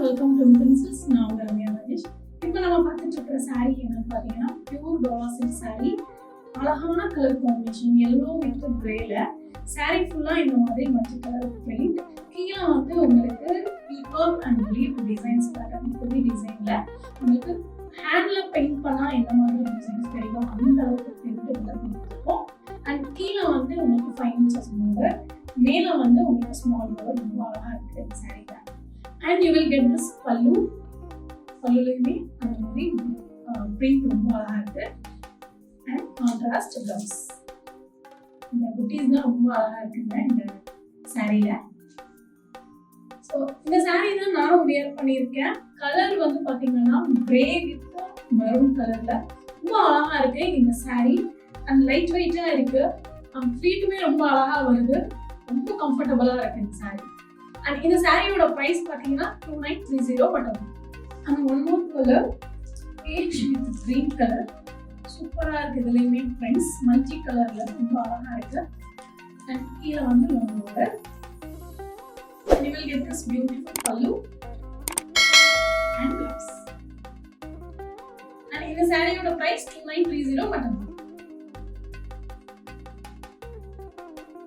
Welcome to princess. நான் உங்க ரம்யா ராஜேஷ். இப்போ நம்ம பார்த்துட்டு இருக்கிற saree என்னன்னு பார்த்தீங்கன்னா பியூர் டோலா சில்க் saree. அழகான கலர் காம்பினேஷன் எல்லோ வித் கிரேல saree ஃபுல்லா இந்த மாதிரி மல்டி கலர் பிரிண்ட். கீழே வந்து உங்களுக்கு peacock and leaf designs pattern புது டிசைன்ல உங்களுக்கு ஹேண்ட்ல பெயிண்ட் பண்ணா எந்த மாதிரி டிசைன்ஸ் கிடைக்கும் அந்த அளவுக்கு பிரிண்ட் கொடுத்துருக்கோம். அண்ட் கீழே வந்து உங்களுக்கு 5 inches border, மேல வந்து உங்களுக்கு ஸ்மால் border ரொம்ப அழகா இருக்கு இந்த சாரீல. And you will get this pallu. பல்லுலையுமே அந்த மாதிரி பிரிண்ட் ரொம்ப அழகா இருக்கு. And contrast blouse. இந்த புட்டீஸ் தான் ரொம்ப அழகா இருக்குங்க இந்த சாரீல. ஸோ இந்த சாரீ தான் நானும் வியர் பண்ணியிருக்கேன். கலர் வந்து பார்த்தீங்கன்னா கிரே வித் மெரூன் கலர்ல ரொம்ப அழகா இருக்கு இந்த சாரீ. அண்ட் லைட் வெயிட்டா இருக்கு. ஃபீட்டுமே ரொம்ப அழகா வருது. ரொம்ப கம்ஃபர்டபுளா இருக்கு இந்த சாரீ. அண்ட் இந்த சாரியோட பிரைஸ் பார்த்தீங்கன்னா 2930 மட்டும். And one more colour beach with green colour சூப்பரா இருக்கு. இதுலயுமே ஃப்ரெண்ட்ஸ் மல்டி கலர்ல ரொம்ப அழகா இருக்கு. அண்ட் கீழே வந்து உங்களோட you will get this beautiful pallu and blouse. And இந்த சாரியோட பிரைஸ் 2930 மட்டும்.